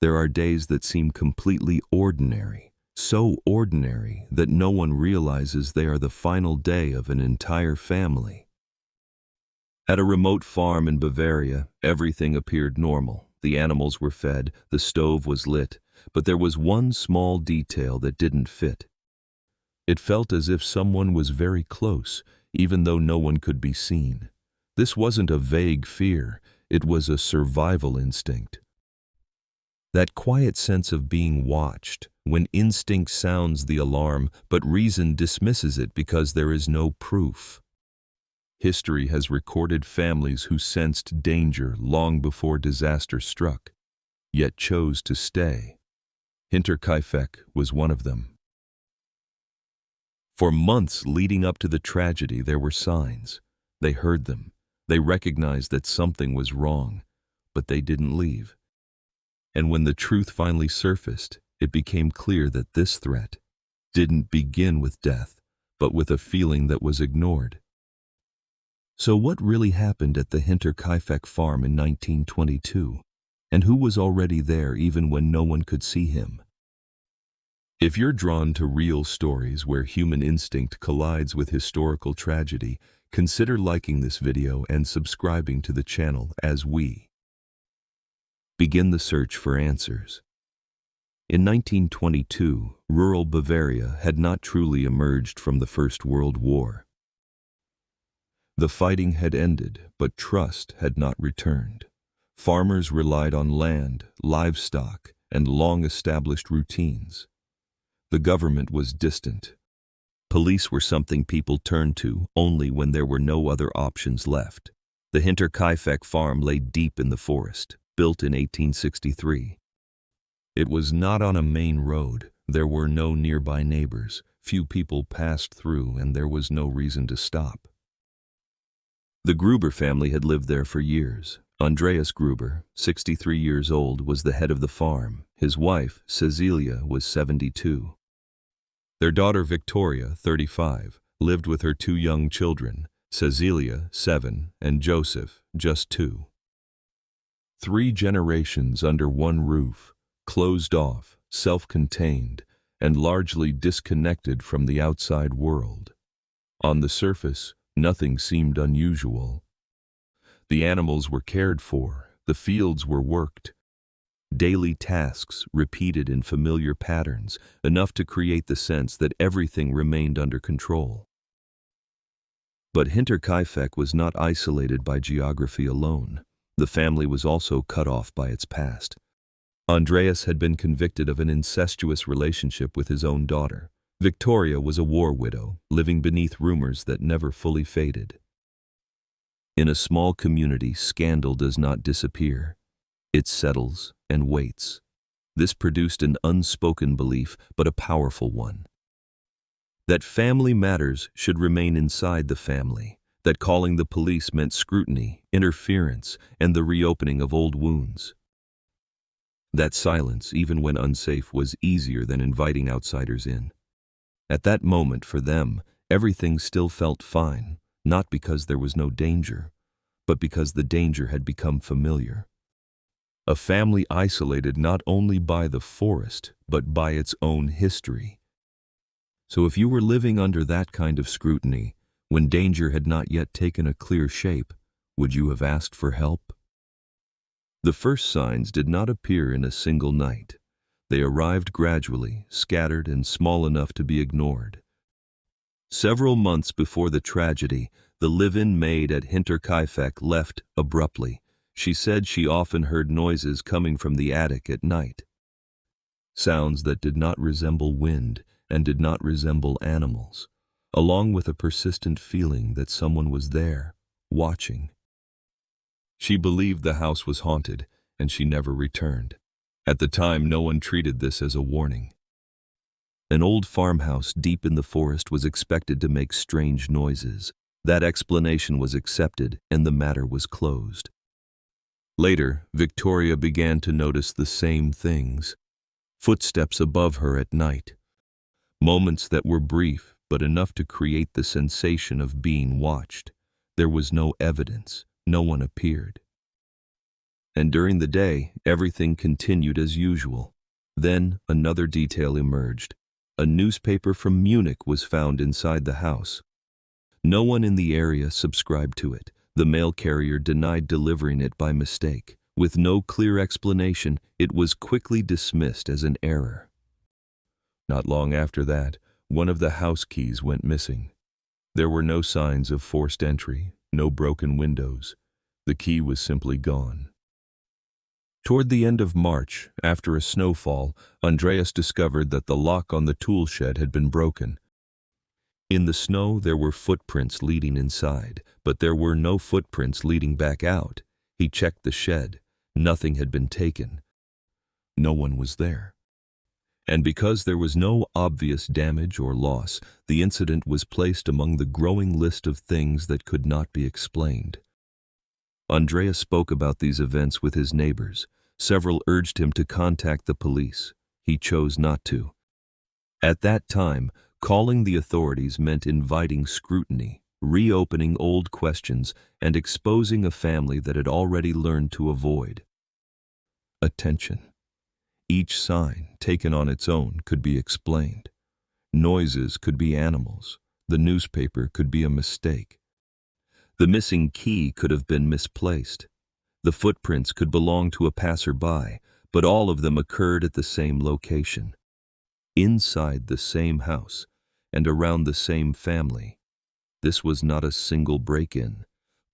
There are days that seem completely ordinary, so ordinary that no one realizes they are the final day of an entire family. At a remote farm in Bavaria, everything appeared normal. The animals were fed, the stove was lit, but there was one small detail that didn't fit. It felt as if someone was very close, even though no one could be seen. This wasn't a vague fear, it was a survival instinct. That quiet sense of being watched, when instinct sounds the alarm, but reason dismisses it because there is no proof. History has recorded families who sensed danger long before disaster struck, yet chose to stay. Hinterkaifeck was one of them. For months leading up to the tragedy, there were signs. They heard them. They recognized that something was wrong, but they didn't leave. And when the truth finally surfaced, it became clear that this threat didn't begin with death, but with a feeling that was ignored. So what really happened at the Hinterkaifeck farm in 1922? And who was already there even when no one could see him? If you're drawn to real stories where human instinct collides with historical tragedy, consider liking this video and subscribing to the channel as we begin the search for answers. In 1922, rural Bavaria had not truly emerged from the First World War. The fighting had ended, but trust had not returned. Farmers relied on land, livestock, and long-established routines. The government was distant. Police were something people turned to only when there were no other options left. The Hinterkaifeck farm lay deep in the forest, built in 1863. It was not on a main road. There were no nearby neighbors. Few people passed through, and there was no reason to stop. The Gruber family had lived there for years. Andreas Gruber, 63 years old, was the head of the farm. His wife, Cecilia, was 72. Their daughter, Victoria, 35, lived with her two young children, Cecilia, 7, and Joseph, just 2. 3 generations under one roof, closed off, self-contained, and largely disconnected from the outside world. On the surface, nothing seemed unusual. The animals were cared for, the fields were worked. Daily tasks repeated in familiar patterns, enough to create the sense that everything remained under control. But Hinterkaifeck was not isolated by geography alone. The family was also cut off by its past. Andreas had been convicted of an incestuous relationship with his own daughter. Victoria was a war widow, living beneath rumors that never fully faded. In a small community, scandal does not disappear. It settles and waits. This produced an unspoken belief, but a powerful one. That family matters should remain inside the family. That calling the police meant scrutiny, interference, and the reopening of old wounds. That silence, even when unsafe, was easier than inviting outsiders in. At that moment, for them, everything still felt fine, not because there was no danger, but because the danger had become familiar. A family isolated not only by the forest, but by its own history. So if you were living under that kind of scrutiny, when danger had not yet taken a clear shape, would you have asked for help? The first signs did not appear in a single night. They arrived gradually, scattered and small enough to be ignored. Several months before the tragedy, the live-in maid at Hinterkaifeck left abruptly. She said she often heard noises coming from the attic at night. Sounds that did not resemble wind and did not resemble animals, along with a persistent feeling that someone was there, watching. She believed the house was haunted, and she never returned. At the time, no one treated this as a warning. An old farmhouse deep in the forest was expected to make strange noises. That explanation was accepted, and the matter was closed. Later, Victoria began to notice the same things. Footsteps above her at night. Moments that were brief, but enough to create the sensation of being watched. There was no evidence. No one appeared. And during the day, everything continued as usual. Then, another detail emerged. A newspaper from Munich was found inside the house. No one in the area subscribed to it. The mail carrier denied delivering it by mistake. With no clear explanation, it was quickly dismissed as an error. Not long after that, one of the house keys went missing. There were no signs of forced entry, no broken windows. The key was simply gone. Toward the end of March, after a snowfall, Andreas discovered that the lock on the tool shed had been broken. In the snow, there were footprints leading inside, but there were no footprints leading back out. He checked the shed. Nothing had been taken. No one was there. And because there was no obvious damage or loss, the incident was placed among the growing list of things that could not be explained. Andreas spoke about these events with his neighbors. Several urged him to contact the police. He chose not to. At that time, calling the authorities meant inviting scrutiny, reopening old questions, and exposing a family that had already learned to avoid attention. Each sign, taken on its own, could be explained. Noises could be animals. The newspaper could be a mistake. The missing key could have been misplaced. The footprints could belong to a passerby, but all of them occurred at the same location, inside the same house, and around the same family. This was not a single break-in,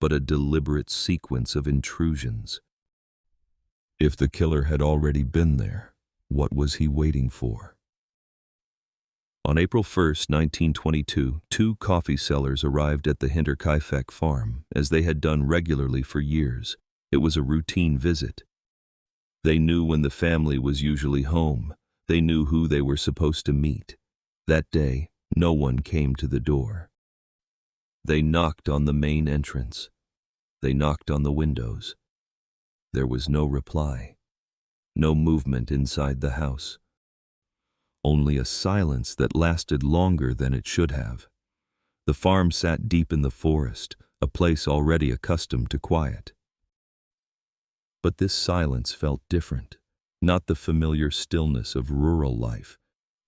but a deliberate sequence of intrusions. If the killer had already been there, what was he waiting for? On April 1st, 1922, two coffee sellers arrived at the Hinterkaifeck farm, as they had done regularly for years. It was a routine visit. They knew when the family was usually home. They knew who they were supposed to meet. That day, no one came to the door. They knocked on the main entrance. They knocked on the windows. There was no reply. No movement inside the house. Only a silence that lasted longer than it should have. The farm sat deep in the forest, a place already accustomed to quiet. But this silence felt different. Not the familiar stillness of rural life,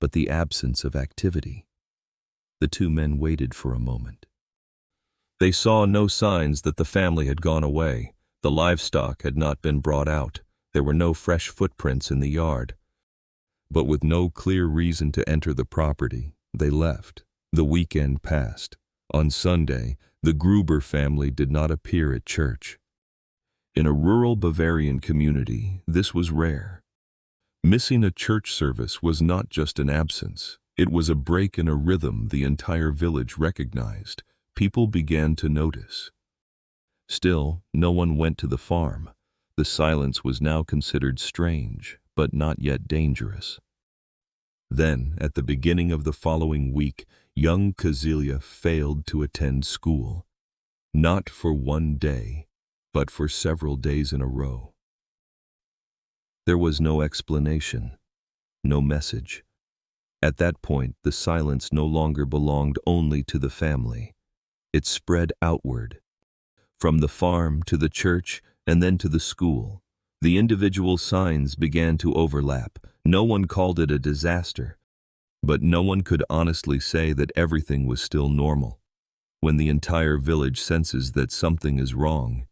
but the absence of activity. The two men waited for a moment. They saw no signs that the family had gone away. The livestock had not been brought out. There were no fresh footprints in the yard. But with no clear reason to enter the property, they left. The weekend passed. On Sunday, the Gruber family did not appear at church. In a rural Bavarian community, this was rare. Missing a church service was not just an absence. It was a break in a rhythm the entire village recognized. People began to notice. Still, no one went to the farm. The silence was now considered strange, but not yet dangerous. Then, at the beginning of the following week, young Kazilia failed to attend school. Not for one day, but for several days in a row. There was no explanation, no message. At that point, the silence no longer belonged only to the family. It spread outward, from the farm to the church and then to the school. The individual signs began to overlap. No one called it a disaster, but no one could honestly say that everything was still normal. When the entire village senses that something is wrong,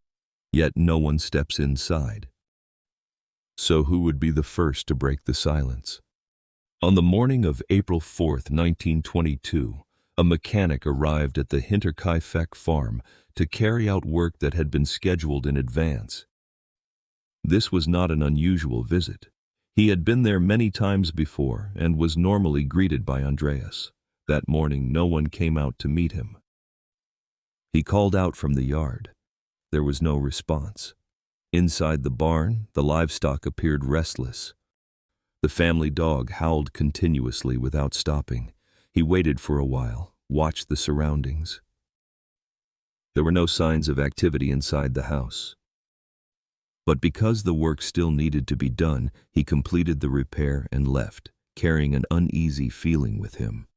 yet no one steps inside. So who would be the first to break the silence? On the morning of April 4th, 1922, a mechanic arrived at the Hinterkaifeck farm to carry out work that had been scheduled in advance. This was not an unusual visit. He had been there many times before and was normally greeted by Andreas. That morning, no one came out to meet him. He called out from the yard. There was no response. Inside the barn, the livestock appeared restless. The family dog howled continuously without stopping. He waited for a while, watched the surroundings. There were no signs of activity inside the house. But because the work still needed to be done, he completed the repair and left, carrying an uneasy feeling with him.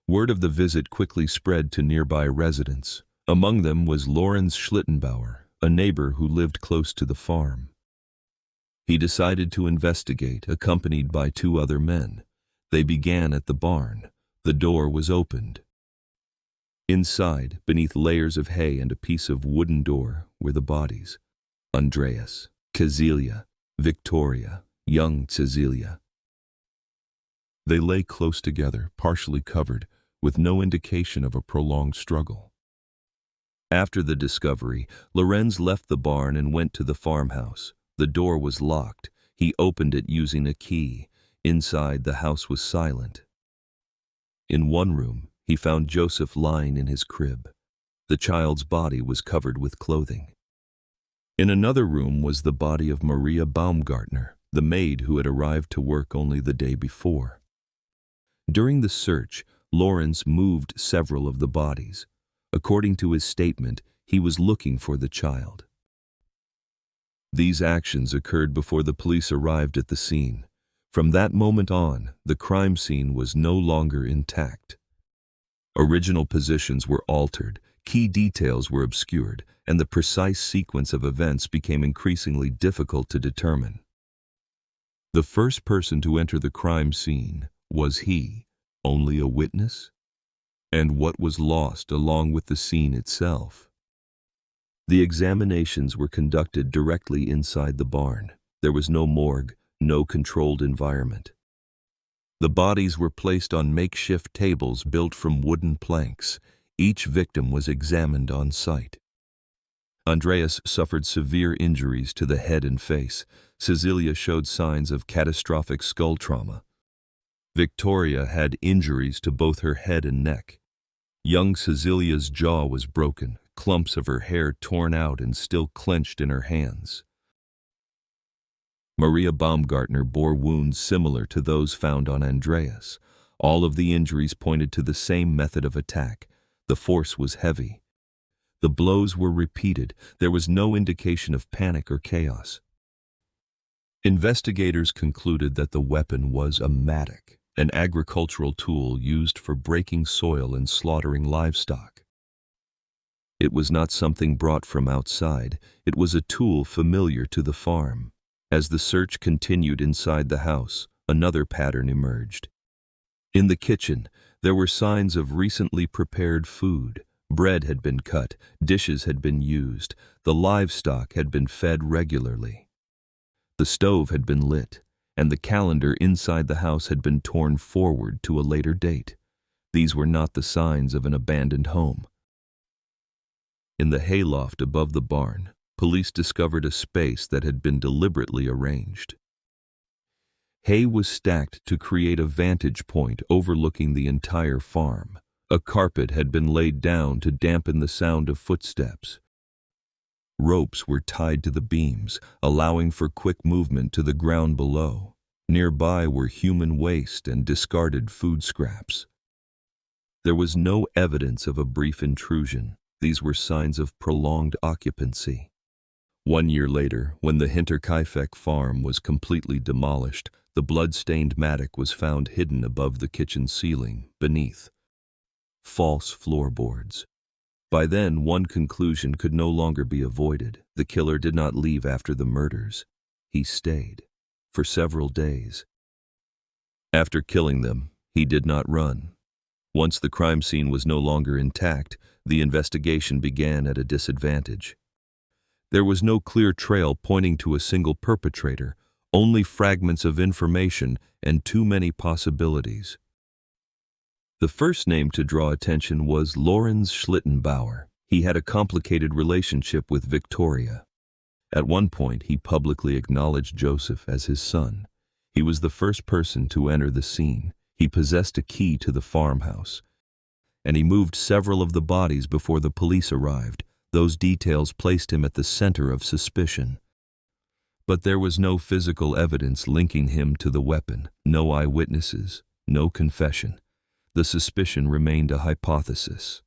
Word of the visit quickly spread to nearby residents. Among them was Lorenz Schlittenbauer, a neighbor who lived close to the farm. He decided to investigate, accompanied by two other men. They began at the barn. The door was opened. Inside, beneath layers of hay and a piece of wooden door, were the bodies. Andreas, Cecilia, Victoria, young Cecilia. They lay close together, partially covered, with no indication of a prolonged struggle. After the discovery, Lorenz left the barn and went to the farmhouse. The door was locked. He opened it using a key. Inside, the house was silent. In one room, he found Joseph lying in his crib. The child's body was covered with clothing. In another room was the body of Maria Baumgartner, the maid who had arrived to work only the day before. During the search, Lorenz moved several of the bodies. According to his statement, he was looking for the child. These actions occurred before the police arrived at the scene. From that moment on, the crime scene was no longer intact. Original positions were altered, key details were obscured, and the precise sequence of events became increasingly difficult to determine. The first person to enter the crime scene was he, only a witness? And what was lost along with the scene itself? The examinations were conducted directly inside the barn. There was no morgue, no controlled environment. The bodies were placed on makeshift tables built from wooden planks. Each victim was examined on site. Andreas suffered severe injuries to the head and face. Cecilia showed signs of catastrophic skull trauma. Victoria had injuries to both her head and neck. Young Cecilia's jaw was broken, clumps of her hair torn out and still clenched in her hands. Maria Baumgartner bore wounds similar to those found on Andreas. All of the injuries pointed to the same method of attack. The force was heavy. The blows were repeated. There was no indication of panic or chaos. Investigators concluded that the weapon was a mattock, an agricultural tool used for breaking soil and slaughtering livestock. It was not something brought from outside. It was a tool familiar to the farm. As the search continued inside the house, another pattern emerged. In the kitchen, there were signs of recently prepared food. Bread had been cut, dishes had been used, the livestock had been fed regularly. The stove had been lit, and the calendar inside the house had been torn forward to a later date. These were not the signs of an abandoned home. In the hayloft above the barn, police discovered a space that had been deliberately arranged. Hay was stacked to create a vantage point overlooking the entire farm. A carpet had been laid down to dampen the sound of footsteps. Ropes were tied to the beams, allowing for quick movement to the ground below. Nearby were human waste and discarded food scraps. There was no evidence of a brief intrusion. These were signs of prolonged occupancy. 1 year later, when the Hinterkaifeck farm was completely demolished, the blood-stained mattock was found hidden above the kitchen ceiling, beneath false floorboards. By then, one conclusion could no longer be avoided. The killer did not leave after the murders. He stayed for several days. After killing them, he did not run. Once the crime scene was no longer intact, the investigation began at a disadvantage. There was no clear trail pointing to a single perpetrator, only fragments of information and too many possibilities. The first name to draw attention was Lorenz Schlittenbauer. He had a complicated relationship with Victoria. At one point, he publicly acknowledged Joseph as his son. He was the first person to enter the scene. He possessed a key to the farmhouse, and he moved several of the bodies before the police arrived. Those details placed him at the center of suspicion. But there was no physical evidence linking him to the weapon, no eyewitnesses, no confession. The suspicion remained a hypothesis.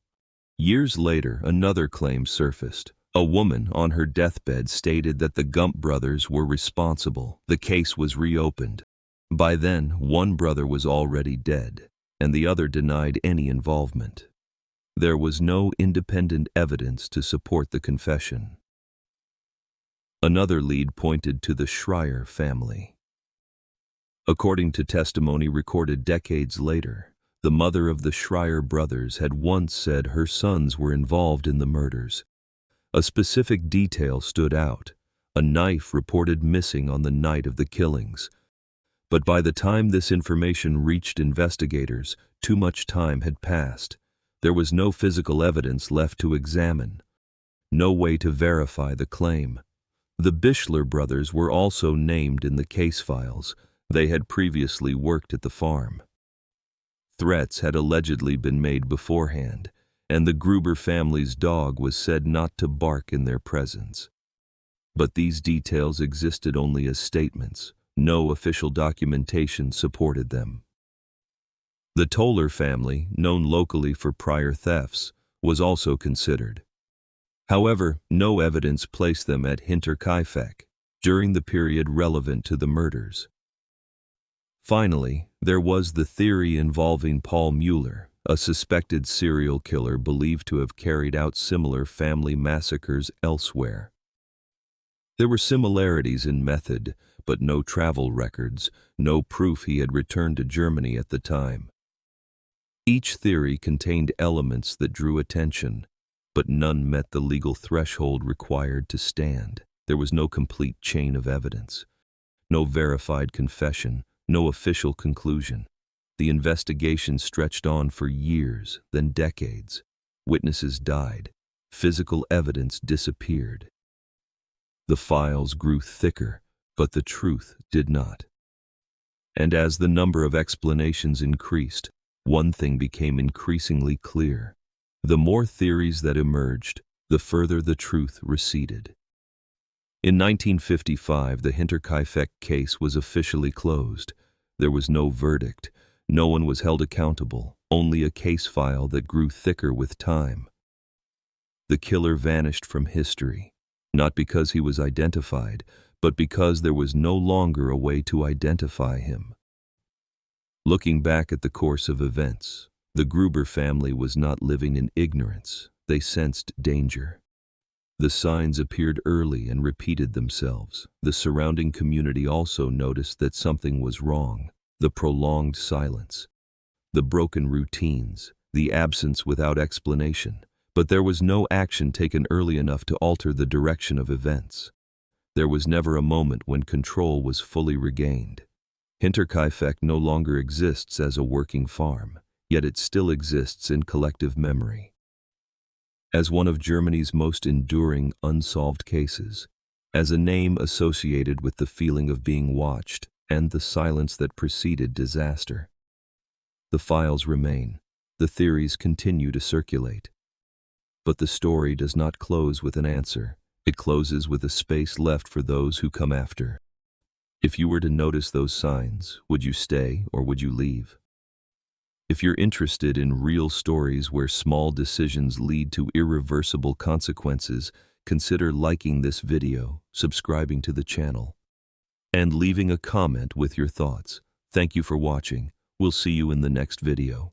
Years later, another claim surfaced. A woman on her deathbed stated that the Gump brothers were responsible. The case was reopened. By then, one brother was already dead, and the other denied any involvement. There was no independent evidence to support the confession. Another lead pointed to the Schreier family. According to testimony recorded decades later, the mother of the Schreier brothers had once said her sons were involved in the murders. A specific detail stood out: a knife reported missing on the night of the killings. But by the time this information reached investigators, too much time had passed. There was no physical evidence left to examine, no way to verify the claim. The Bischler brothers were also named in the case files. They had previously worked at the farm. Threats had allegedly been made beforehand, and the Gruber family's dog was said not to bark in their presence. But these details existed only as statements. No official documentation supported them. The Toller family, known locally for prior thefts, was also considered. However, no evidence placed them at Hinterkaifeck during the period relevant to the murders. Finally, there was the theory involving Paul Mueller, a suspected serial killer believed to have carried out similar family massacres elsewhere. There were similarities in method, but no travel records, no proof he had returned to Germany at the time. Each theory contained elements that drew attention, but none met the legal threshold required to stand. There was no complete chain of evidence, no verified confession, no official conclusion. The investigation stretched on for years, then decades. Witnesses died. Physical evidence disappeared. The files grew thicker, but the truth did not. And as the number of explanations increased, one thing became increasingly clear. The more theories that emerged, the further the truth receded. In 1955, the Hinterkaifeck case was officially closed. There was no verdict. No one was held accountable, only a case file that grew thicker with time. The killer vanished from history, not because he was identified, but because there was no longer a way to identify him. Looking back at the course of events, the Gruber family was not living in ignorance. They sensed danger. The signs appeared early and repeated themselves. The surrounding community also noticed that something was wrong. The prolonged silence, the broken routines, the absence without explanation. But there was no action taken early enough to alter the direction of events. There was never a moment when control was fully regained. Hinterkaifeck no longer exists as a working farm, yet it still exists in collective memory. As one of Germany's most enduring unsolved cases, as a name associated with the feeling of being watched and the silence that preceded disaster. The files remain, the theories continue to circulate. But the story does not close with an answer. It closes with a space left for those who come after. If you were to notice those signs, would you stay or would you leave? If you're interested in real stories where small decisions lead to irreversible consequences, consider liking this video, subscribing to the channel, and leaving a comment with your thoughts. Thank you for watching. We'll see you in the next video.